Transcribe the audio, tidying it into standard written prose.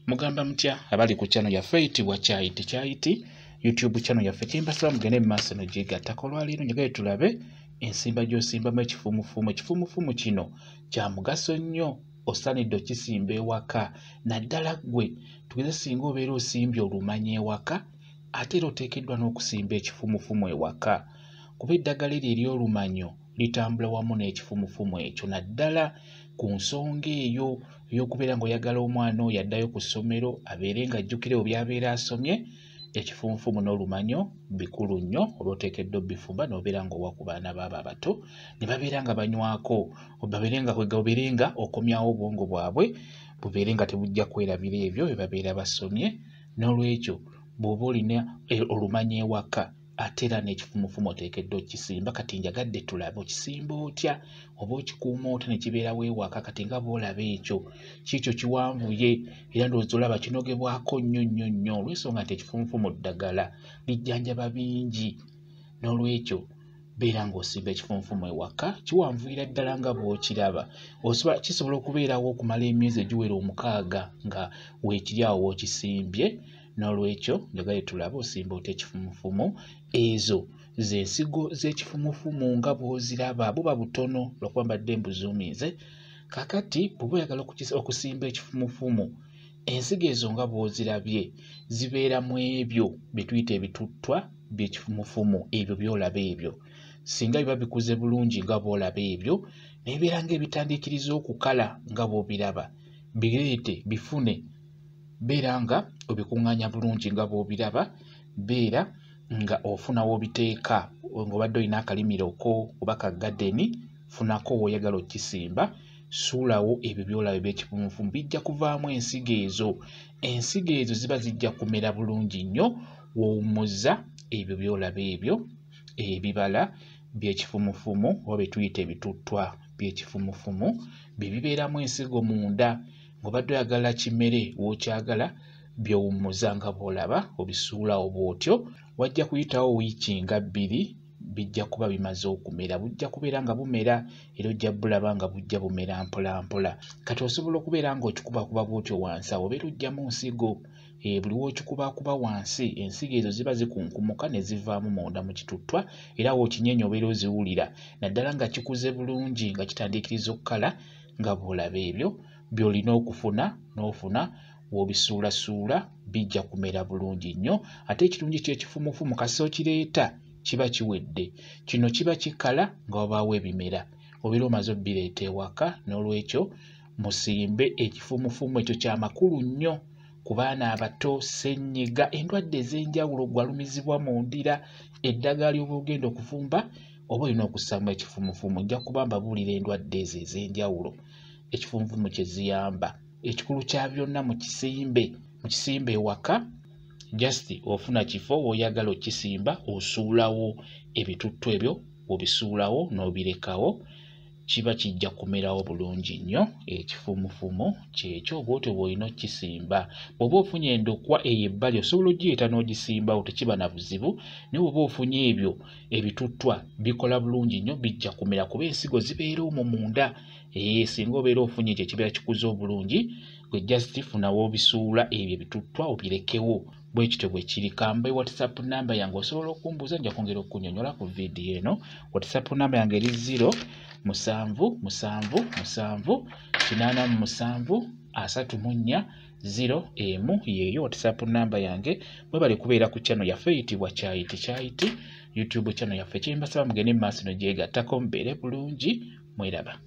Mugamba mutya abali ku channel yaffe eyitibwa Kyayiti YouTube channel yaffe kimbasaba mugende mu maaso n'ogyegattako. Olwaleero njagala tulabe ensimba gy'osimbamu ekifumufumu. Ekifumufumu kino kya mugaso nnyo, osaanidde okisimba ewaka. Naddala ggwe tugeze singa obeera osimbye olumanyi ewaka, ate era oteekeddwa n'okusimba ekifumufumu ewaka, kuba eddagala eryo ery'olumanyo litambula wamu n'ekifumufumu ekyo, naddala ku nsonga eyo ey'okubeera ng'oyagala omwana oyo addayo ku ssomero abeere ng'ajjukira byabeera asomye. Ekifumufumu n'olumanyo bikulu nnyo, oba oteekeddwa obbifumba n'obeera ng'owa ku baana baabo abato ne babeera nga banywako, obeere nga okomyawo obwongo bwabwe bubeere nga tebujja kwerabira ebyo bye babeera basomye. N'olwekyo bw'oba olina olumanyi ewaka ate era n'ekifumufumu oteekeddwa okisimba. Kati njagadde tulabe okisimba otya oba okikuuma otya ne kibeerawo ewaka. Kati nga bw'olaba ekyo kiikyo kiwanvuye era ndowooza olaba kinogebwako nnyo olw'ensonga nti ekifumufumu ddagala lijjanjaba bingi. N'olwekyo beera ng'osimba ekifumufumu ewaka, kiwanvuyira ddala nga bw'okiraba. Kisobola okubeerawo okumala emyezi egiwera 6 nga weekiri awo w'okisimbye. N'olwekyo njagala tulabe osimba otya ekifumufumu. Ezo z'ensigo z'ekifumufumu nga bw'oziraba, buba butono lwakuba mbadde mbuzuumize. Kakati bw'oba oyagala okusimba ekifumufumu, ensigo ezo nga bw'ozirabye zibeeramu ebyo bye tuyita ebituttwa by'ekifumufumu, ebyo by'olaba ebyo. Singa biba bikuze bulungi nga bw'olaba ebyo, nebibeera ng'ebitandiikiriza okukala nga bw'obiraba, bireete bifune. Beera nga obikuŋŋaanya bulungi nga bw'obiraba, beera nga ofuna w'obiteeka ng'obadde olina akalimiro ko oba ka gadeni, funako w'oyagala okisimba, suulawo ebyo by'olaba eby'ekifumufumu, bijja kuvaamu ensigo ezo. Ensigo ezo ziba zijja kumera bulungi nnyo w'owummuza ebyo by'olaba ebyo ebibala by'ekifumufumu oba bye tuyita ebituttwa by'ekifumufumu, bye bibeeramu ensigo munda. Ng'obadde oyagala kimere w'okyagala by'owummuza nga bw'olaba obisuulawo bw'otyo. Wajja kuyitawo wiiki nga 2 bijja kuba bimaze okumera, bujja kubeera nga bumera era ojja bulaba nga bujja bumera mpola mpola. Kati osobola okubeera ng'okikubakuba bw'otyo wansi awo obeera ojjamu nsigo. Buli w'okikubakuba wansi ensigo ezo ziba zikunkumuka ne zivaamu munda mu kituttwa, era w'okinyeenya obeera oziwulira naddala nga kikuze bulungi nga kitandiikiriza okukala nga bw'olaba ebyo by'olina okufuna n'ofuna w'obisuulasuula, bijja kumera bulungi nnyo. Ate ekirungi ky'ekifumufumu kasi okireeta kiba kiwedde, kino kiba kikala nga wabaawo ebimera, obeera omaze obbireeta ewaka. N'olwekyo musimbe ekifumufumu ekyo kya makulu nnyo ku baana abato. Ssennyiga, endwadde ez'enjawulo, gwalumizibwa mu ndira, eddagala ly'oba ogenda okufumba oba olina okussamu ekifumufumu, nja kuba mbabuulira endwadde ezo ez'enjawulo ekifumufumu kye ziyamba. Ekikulu kya byonna mukisimbe ewaka, just ofuna kifo w'oyagala okisimba, osuulawo ebituttwa ebyo, obisuulawo n'obirekawo, kiba kijja kumerawo bulungi nnyo. Ekifumufumu kyekyo bw'otyo bw'olina okisimba. Bw'oba ofunye endokwa eyo ebbali osobola ogireeta n'ogisimbawo, tekiba na buzibu. Naye bw'oba ofunye ebyo ebituttwa bikola bulungi nnyo, bijja kumera kuba ensigo zibeera omwo munda. Singa obeera ofunye ekyo ekibeera kikuze obulungi, gwe just funa w'obisuula ebyo ebituttwa obirekewo. Bwe kityo bwe kiri. Kambe WhatsApp namba yange osobola okumbuuza, nja kwongera okunnyonnyola ku vidiyo eno. WhatsApp namba yange eri 077878401 yeeyo WhatsApp namba yange. Mwebale kubeera ku channel yaffe eyitibwa Kyayiti YouTube channel yaffe. Kimbasaba mugende mu maaso n'ogyegattako, mubeere bulungi, mweraba.